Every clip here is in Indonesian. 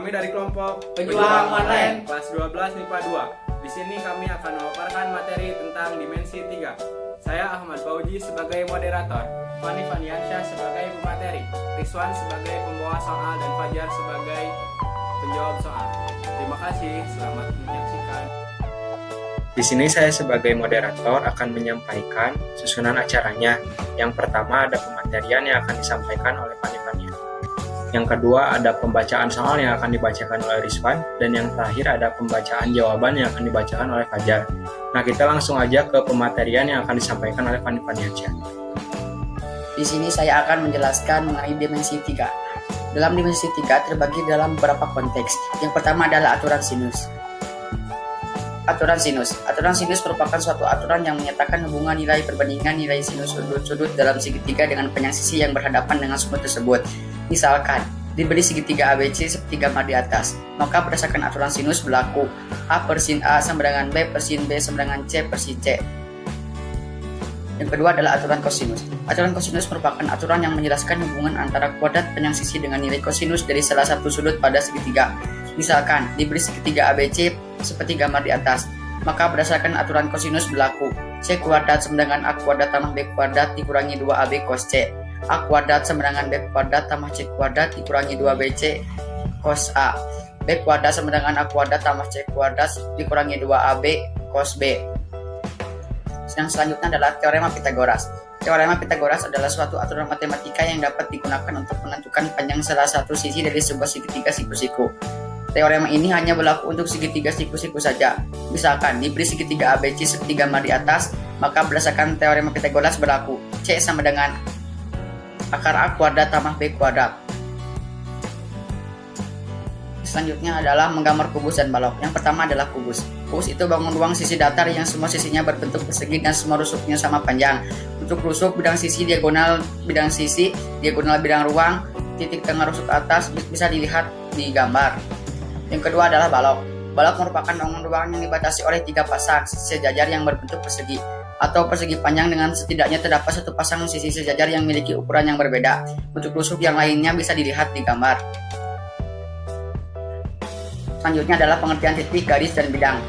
Kami dari kelompok Pejuang Online kelas 12 MIPA 2. Di sini kami akan memaparkan materi tentang dimensi 3. Saya Ahmad Fauji sebagai moderator, Fani Faniansyah sebagai pemateri, Rizwan sebagai pembawa soal, dan Fajar sebagai penjawab soal. Terima kasih, selamat menyaksikan. Di sini saya sebagai moderator akan menyampaikan susunan acaranya. Yang pertama ada pematerian yang akan disampaikan oleh Fani Fanian. Yang kedua ada pembacaan soal yang akan dibacakan oleh Rizwan, dan yang terakhir ada pembacaan jawaban yang akan dibacakan oleh Fajar. Nah, kita langsung aja ke pematerian yang akan disampaikan oleh Fani Faniansyah. Di sini saya akan menjelaskan mengenai dimensi 3. Dalam dimensi 3 terbagi dalam beberapa konteks. Yang pertama adalah aturan sinus. Aturan sinus merupakan suatu aturan yang menyatakan hubungan nilai perbandingan nilai sinus sudut-sudut dalam segitiga dengan panjang sisi yang berhadapan dengan sudut tersebut. Misalkan, diberi segitiga ABC seperti gambar di atas, maka berdasarkan aturan sinus berlaku A per sin A sama dengan B per sin B sama dengan C per sin C. Yang kedua adalah aturan kosinus. Aturan kosinus merupakan aturan yang menjelaskan hubungan antara kuadrat panjang sisi dengan nilai kosinus dari salah satu sudut pada segitiga. Misalkan, diberi segitiga ABC seperti gambar di atas, maka berdasarkan aturan kosinus berlaku C kuadrat sama dengan A kuadrat tambah B kuadrat dikurangi 2AB cos C. A kuadrat sama dengan B kuadrat tambah C kuadrat dikurangi 2BC cos A. B kuadrat sama dengan A kuadrat tambah C kuadrat dikurangi 2AB cos B. Yang selanjutnya adalah teorema Pythagoras. Teorema Pythagoras adalah suatu aturan matematika yang dapat digunakan untuk menentukan panjang salah satu sisi dari sebuah segitiga siku-siku. Teorema ini hanya berlaku untuk segitiga siku-siku saja. Misalkan, diberi segitiga ABC seperti gambar di atas, maka berdasarkan teorema Pythagoras berlaku C sama dengan akar A kuadrat tambah B kuadrat. Selanjutnya adalah menggambar kubus dan balok. Yang pertama adalah kubus. Kubus itu bangun ruang sisi datar yang semua sisinya berbentuk persegi dan semua rusuknya sama panjang. Untuk rusuk, bidang sisi, diagonal bidang ruang, titik tengah rusuk atas bisa dilihat di gambar. Yang kedua adalah balok. Balok merupakan bangun ruang yang dibatasi oleh 3 pasang sisi sejajar yang berbentuk persegi atau persegi panjang dengan setidaknya terdapat satu pasang sisi sejajar yang memiliki ukuran yang berbeda. Untuk rusuk yang lainnya bisa dilihat di gambar. Selanjutnya adalah pengertian titik, garis, dan bidang.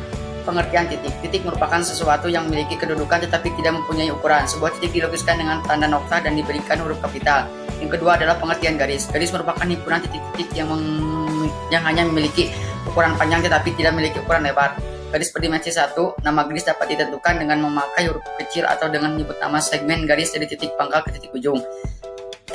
Pengertian titik. Titik merupakan sesuatu yang memiliki kedudukan tetapi tidak mempunyai ukuran. Sebuah titik dilukiskan dengan tanda nokta dan diberikan huruf kapital. Yang kedua adalah pengertian garis. Garis merupakan himpunan titik-titik yang hanya memiliki ukuran panjang tetapi tidak memiliki ukuran lebar. Garis berdimensi 1, nama garis dapat ditentukan dengan memakai huruf kecil atau dengan menyebut nama segmen garis dari titik pangkal ke titik ujung.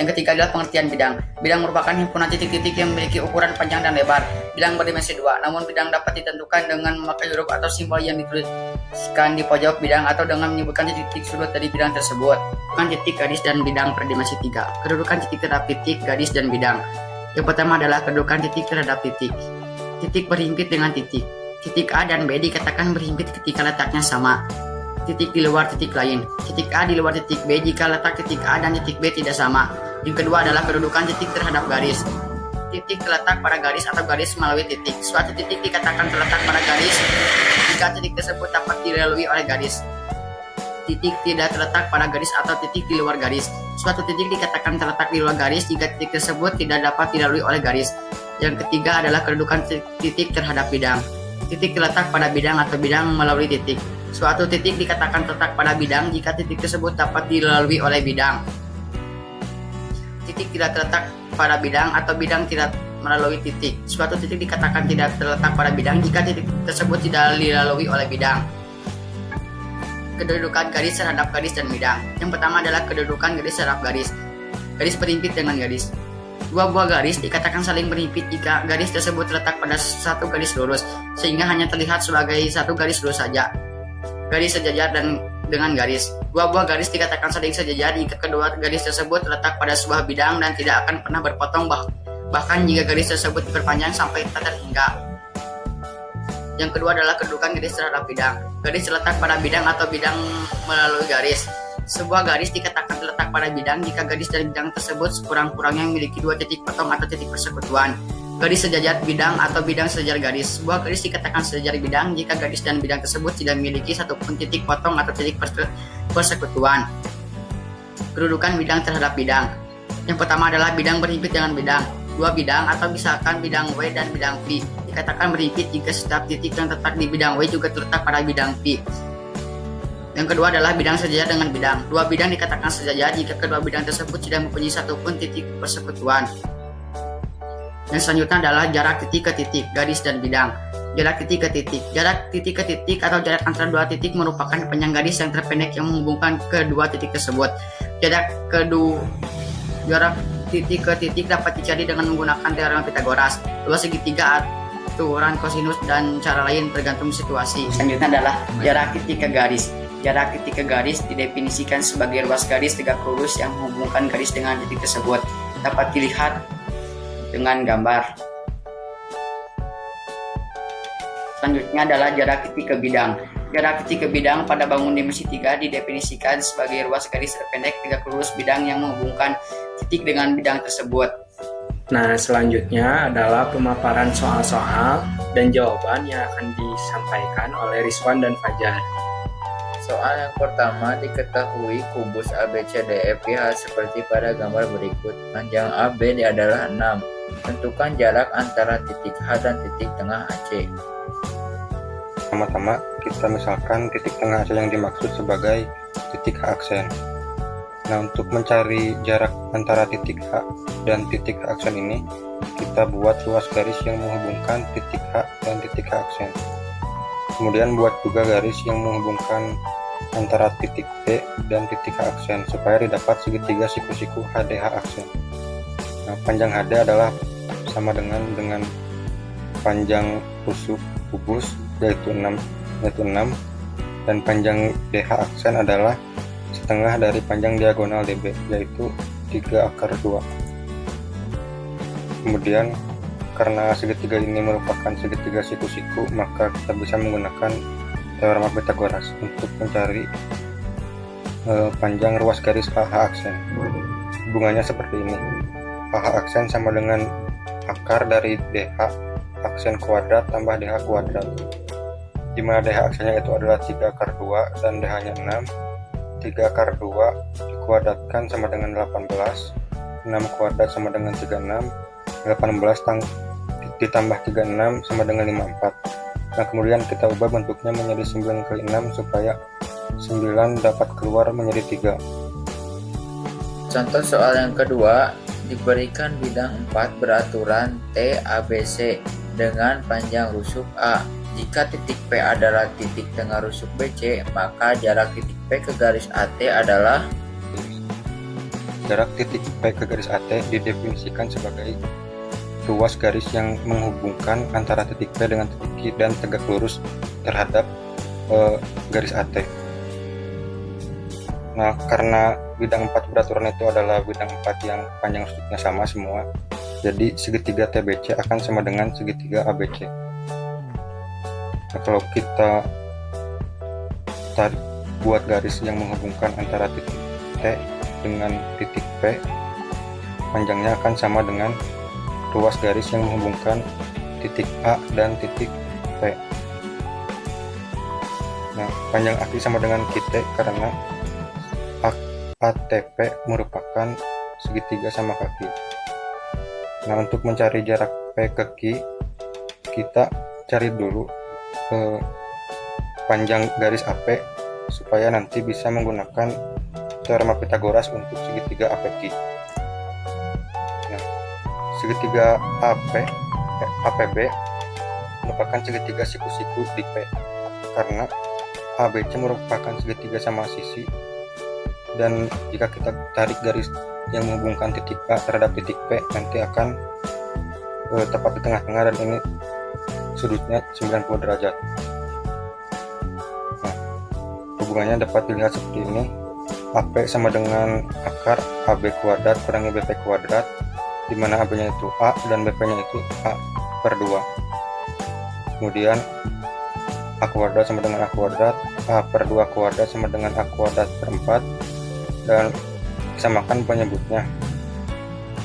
Yang ketiga adalah pengertian bidang. Bidang merupakan himpunan titik-titik yang memiliki ukuran panjang dan lebar. Bidang berdimensi 2, namun bidang dapat ditentukan dengan memakai huruf atau simbol yang dituliskan di pojok bidang atau dengan menyebutkan titik sudut dari bidang tersebut. Kedudukan titik, garis, dan bidang berdimensi 3. Kedudukan titik terhadap titik, garis, dan bidang. Yang pertama adalah kedudukan titik terhadap titik. Titik berhimpit dengan titik. Titik A dan B dikatakan berhimpit ketika letaknya sama. Titik di luar titik lain. Titik A di luar titik B jika letak titik A dan titik B tidak sama. Yang kedua adalah kedudukan titik terhadap garis. Titik terletak pada garis atau garis melalui titik. Suatu titik dikatakan terletak pada garis jika titik tersebut dapat dilalui oleh garis. Titik tidak terletak pada garis atau titik di luar garis. Suatu titik dikatakan terletak di luar garis jika titik tersebut tidak dapat dilalui oleh garis. Yang ketiga adalah kedudukan titik terhadap bidang. Titik terletak pada bidang atau bidang melalui titik. Suatu titik dikatakan terletak pada bidang jika titik tersebut dapat dilalui oleh bidang. Titik tidak terletak pada bidang atau bidang tidak melalui titik. Suatu titik dikatakan tidak terletak pada bidang jika titik tersebut tidak dilalui oleh bidang. Kedudukan garis terhadap garis dan bidang. Yang pertama adalah kedudukan garis terhadap garis. Garis berhimpit dengan garis. Dua buah garis dikatakan saling berhimpit jika garis tersebut terletak pada satu garis lurus, sehingga hanya terlihat sebagai satu garis lurus saja. Garis sejajar dan dengan garis. Dua buah garis dikatakan saling sejajar jika kedua garis tersebut terletak pada sebuah bidang dan tidak akan pernah berpotong, bahkan jika garis tersebut diperpanjang sampai tak terhingga. Yang kedua adalah kedudukan garis terhadap bidang. Garis terletak pada bidang atau bidang melalui garis. Sebuah garis dikatakan terletak pada bidang jika garis dari bidang tersebut sekurang-kurangnya memiliki 2 titik potong atau titik persekutuan. Garis sejajar bidang atau bidang sejajar garis. Sebuah garis dikatakan sejajar bidang jika garis dan bidang tersebut tidak memiliki satupun titik potong atau titik persekutuan. Kedudukan bidang terhadap bidang. Yang pertama adalah bidang berhimpit dengan bidang. dua bidang atau misalkan bidang W dan bidang P. Dikatakan berimpit jika setiap titik yang terletak di bidang W juga terletak pada bidang P. Yang kedua adalah bidang sejajar dengan bidang. Dua bidang dikatakan sejajar jika kedua bidang tersebut tidak mempunyai satupun titik persekutuan. Yang selanjutnya adalah jarak titik ke titik, garis dan bidang. Jarak titik ke titik. Jarak titik ke titik atau jarak antara dua titik merupakan panjang garis yang terpendek yang menghubungkan kedua titik tersebut. Jarak titik ke titik dapat dicari dengan menggunakan teorema Pythagoras, luas segitiga, aturan kosinus, dan cara lain tergantung situasi. Selanjutnya adalah jarak titik ke garis. Jarak titik ke garis didefinisikan sebagai ruas garis tegak lurus yang menghubungkan garis dengan titik tersebut. Dapat dilihat dengan gambar. Selanjutnya adalah jarak titik ke bidang. Jarak titik ke bidang pada bangun dimensi 3 didefinisikan sebagai ruas garis terpendek tegak lurus bidang yang menghubungkan titik dengan bidang tersebut. Nah, selanjutnya adalah pemaparan soal-soal dan jawaban yang akan disampaikan oleh Rizwan dan Fajar. Soal yang pertama, diketahui kubus ABCDEFGH seperti pada gambar berikut. Panjang AB adalah 6. Tentukan jarak antara titik H dan titik tengah AC. Pertama-tama kita misalkan titik tengah AC yang dimaksud sebagai titik H aksen. Nah, untuk mencari jarak antara titik H dan titik H aksen ini, kita buat ruas garis yang menghubungkan titik H dan titik H aksen. Kemudian buat juga garis yang menghubungkan antara titik P dan titik H aksen supaya didapat segitiga siku-siku HDH aksen. Nah, panjang HD adalah sama dengan panjang rusuk kubus yaitu 6 dan panjang DH aksen adalah setengah dari panjang diagonal DB yaitu 3/2. Kemudian karena segitiga ini merupakan segitiga siku-siku, maka kita bisa menggunakan teorema Pythagoras untuk mencari panjang ruas garis HH aksen. Hubungannya seperti ini. HH aksen sama dengan akar dari DH aksen kuadrat tambah DH kuadrat, di mana DH aksennya itu adalah 3/2 dan DH-nya 6. 3/2 dikuadratkan sama dengan 18, 6 kuadrat sama dengan 36, 18 ditambah 36 sama dengan 54. Nah, kemudian kita ubah bentuknya menjadi 9/6 supaya 9 dapat keluar menjadi 3. Contoh soal yang kedua, diberikan bidang 4 beraturan T ABC dengan panjang rusuk A. Jika titik P adalah titik tengah rusuk BC, maka jarak titik P ke garis AT adalah jarak titik P ke garis AT didefinisikan sebagai ruas garis yang menghubungkan antara titik P dengan titik Q dan tegak lurus terhadap garis AT. Nah, karena bidang 4 beraturan itu adalah bidang 4 yang panjang rusuknya sama semua, jadi segitiga TBC akan sama dengan segitiga ABC. Nah, kalau kita buat garis yang menghubungkan antara titik T dengan titik P, panjangnya akan sama dengan ruas garis yang menghubungkan titik A dan titik P. Nah, panjang AC sama dengan QT karena ATP merupakan segitiga sama kaki. Nah, untuk mencari jarak P ke Q, kita cari dulu panjang garis AP supaya nanti bisa menggunakan teorema Pythagoras untuk segitiga APQ. Nah, segitiga APB merupakan segitiga siku-siku di P karena ABC merupakan segitiga sama sisi, dan jika kita tarik garis yang menghubungkan titik A terhadap titik P, nanti akan tepat di tengah-tengah, dan ini sudutnya 90 derajat. Nah, hubungannya dapat dilihat seperti ini. AP sama dengan akar AB kuadrat kurangi BP kuadrat, di mana AB-nya itu A dan BP-nya itu A/2. Kemudian A kuadrat sama dengan A kuadrat, A/2 kuadrat sama dengan A kuadrat per 4, dan disamakan penyebutnya.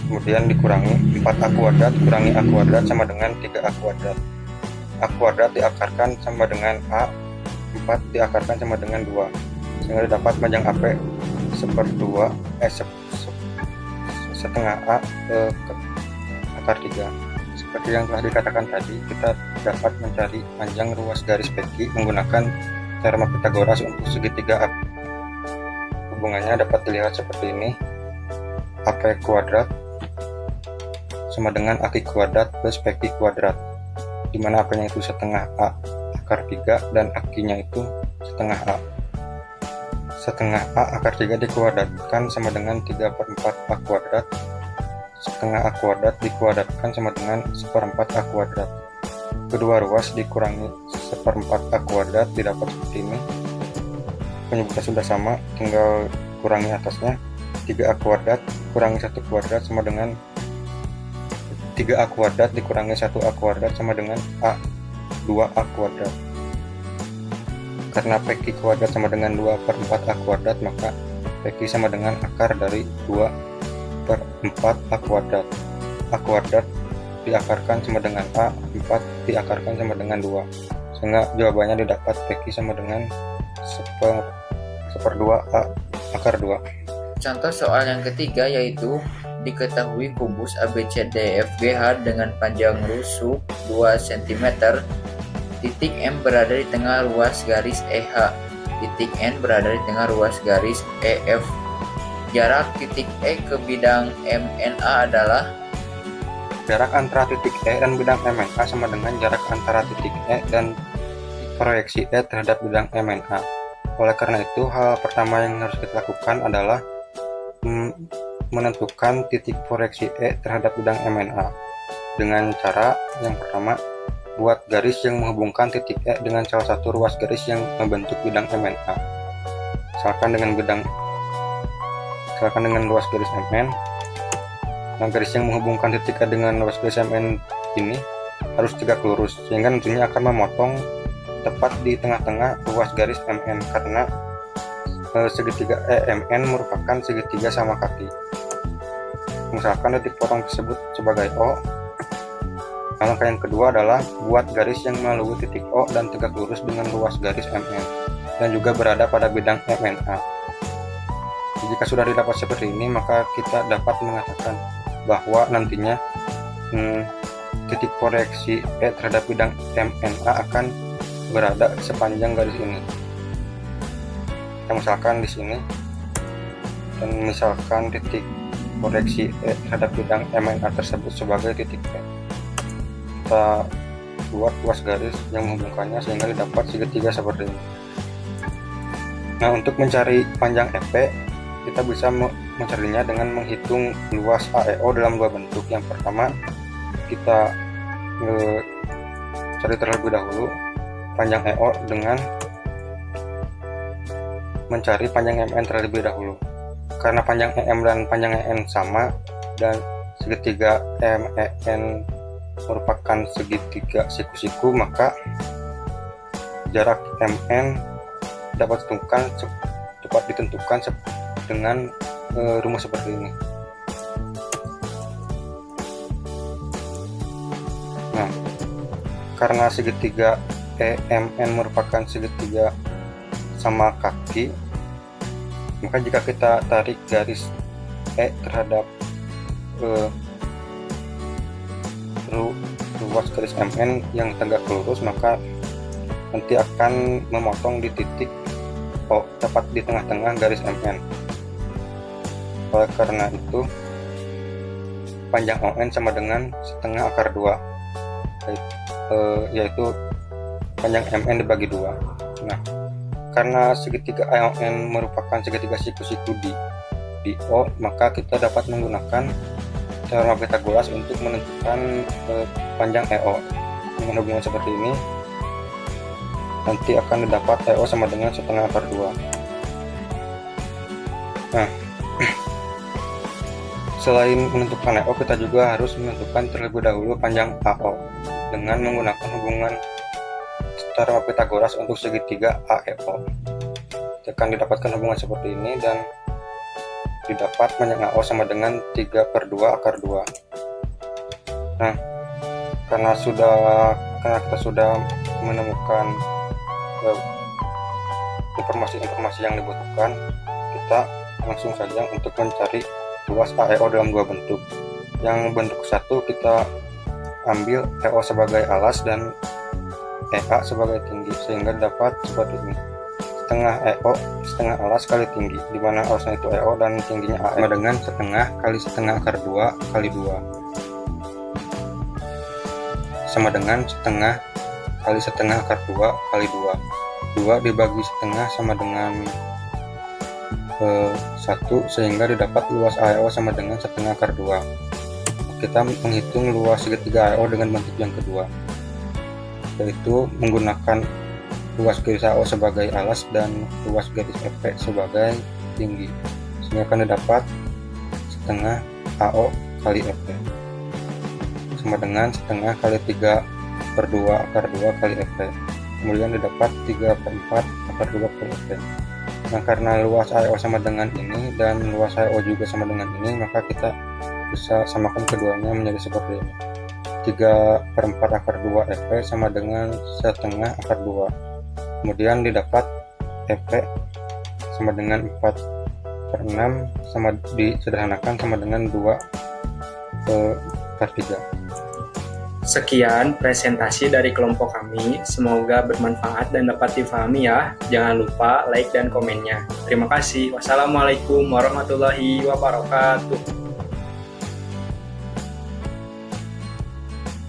Kemudian dikurangi 4A kuadrat kurangi A kuadrat sama dengan 3A kuadrat. A kuadrat diakarkan sama dengan A, 4 diakarkan sama dengan 2, sehingga dapat panjang AP setengah A akar 3. Seperti yang telah dikatakan tadi, kita dapat mencari panjang ruas garis PQ menggunakan teorema Pythagoras untuk segitiga AP. Hubungannya dapat dilihat seperti ini. AP kuadrat sama dengan AQ kuadrat plus PQ kuadrat, di mana AP-nya itu setengah A akar 3 dan AQ-nya itu setengah A. Setengah A akar 3 dikuadratkan sama dengan 3/4 A kuadrat. Setengah A kuadrat dikuadratkan sama dengan 1/4 A kuadrat. Kedua ruas dikurangi 1/4 A kuadrat didapat seperti ini. Penyebutan sudah sama, tinggal kurangi atasnya. 3A kuadrat kurangi 1 kuadrat sama dengan 3A kuadrat dikurangi 1A kuadrat sama dengan A 2A kuadrat. Karena PQ kuadrat sama dengan 2/4 A kuadrat, maka PQ sama dengan akar dari 2/4 A kuadrat. A kuadrat diakarkan sama dengan A, 4 diakarkan sama dengan 2. Sehingga jawabannya didapat PQ sama dengan 1/2 A akar 2. Contoh soal yang ketiga yaitu diketahui kubus ABCDEFGH dengan panjang rusuk 2 cm. Titik M berada di tengah ruas garis EH. Titik N berada di tengah ruas garis EF. Jarak titik E ke bidang MNA adalah Jarak antara titik E dan bidang MNA sama dengan jarak antara titik E dan proyeksi E terhadap bidang MNA. Oleh karena itu, hal pertama yang harus kita lakukan adalah menentukan titik proyeksi E terhadap bidang MNA. Dengan cara yang pertama, buat garis yang menghubungkan titik E dengan salah satu ruas garis yang membentuk bidang MNA. Misalkan dengan ruas garis MN. Nah, garis yang menghubungkan titik E dengan ruas garis MN ini harus tegak lurus, sehingga nantinya akan memotong tepat di tengah-tengah ruas garis MN, karena segitiga EMN merupakan segitiga sama kaki. Misalkan titik potong tersebut sebagai O. Langkah yang kedua adalah buat garis yang melalui titik O dan tegak lurus dengan ruas garis MN dan juga berada pada bidang MNA. Jika sudah didapat seperti ini, maka kita dapat mengatakan bahwa nantinya titik proyeksi E terhadap bidang MNA akan berada sepanjang garis ini. Kita misalkan di sini, dan misalkan titik proyeksi E terhadap bidang MNA tersebut sebagai titik P. Kita buat ruas garis yang menghubungkannya sehingga didapat segitiga seperti ini. Nah, untuk mencari panjang EP, kita bisa mencarinya dengan menghitung luas AEO dalam dua bentuk. Yang pertama, kita cari terlebih dahulu panjang EO dengan mencari panjang MN terlebih dahulu. Karena panjang EM dan panjang EN sama dan segitiga MEN merupakan segitiga siku-siku, maka jarak MN dapat ditentukan dengan rumus seperti ini. Nah, karena segitiga EMN merupakan segitiga sama kaki, maka jika kita tarik garis E terhadap ruas garis MN yang tegak lurus, maka nanti akan memotong di titik O tepat di tengah-tengah garis MN. Oleh karena itu, panjang ON sama dengan setengah akar 2, yaitu panjang MN dibagi 2. Nah, karena segitiga AON merupakan segitiga siku-siku di O, maka kita dapat menggunakan teorema Pythagoras untuk menentukan panjang EO. Dengan hubungan seperti ini, nanti akan didapat EO sama dengan setengah akar 2. Nah, selain menentukan EO, kita juga harus menentukan terlebih dahulu panjang AO dengan menggunakan hubungan teorema Pythagoras untuk segitiga AEO. Akan didapatkan hubungan seperti ini dan didapat panjang AO sama dengan 3/2 akar 2. Nah, karena kita sudah menemukan informasi-informasi yang dibutuhkan, kita langsung saja untuk mencari luas AEO dalam dua bentuk. Yang bentuk satu kita ambil EO sebagai alas dan EA sebagai tinggi, sehingga dapat seperti ini. Setengah EO, setengah alas kali tinggi, di mana alasnya itu EO dan tingginya AM, sama dengan setengah kali setengah akar 2 kali 2. Sama dengan setengah kali setengah akar 2 kali 2. 2 dibagi setengah sama dengan 1, sehingga didapat luas AEO sama dengan setengah akar 2. Kita menghitung luas segitiga AEO dengan bentuk yang kedua, yaitu menggunakan luas garis AO sebagai alas dan luas garis FP sebagai tinggi, sehingga akan didapat setengah AO kali FP sama dengan setengah kali 3/2 akar 2 kali FP, kemudian didapat 3/4 akar 2 kali FP. Nah, karena luas AO sama dengan ini dan luas AO juga sama dengan ini, maka kita bisa samakan keduanya menjadi seperti ini. 3/4 akar 2 FP sama dengan setengah akar 2. Kemudian didapat FP sama dengan 4/6 sama disederhanakan sama dengan 2/3. Sekian presentasi dari kelompok kami, semoga bermanfaat dan dapat difahami ya. Jangan lupa like dan komennya. Terima kasih. Wassalamualaikum warahmatullahi wabarakatuh.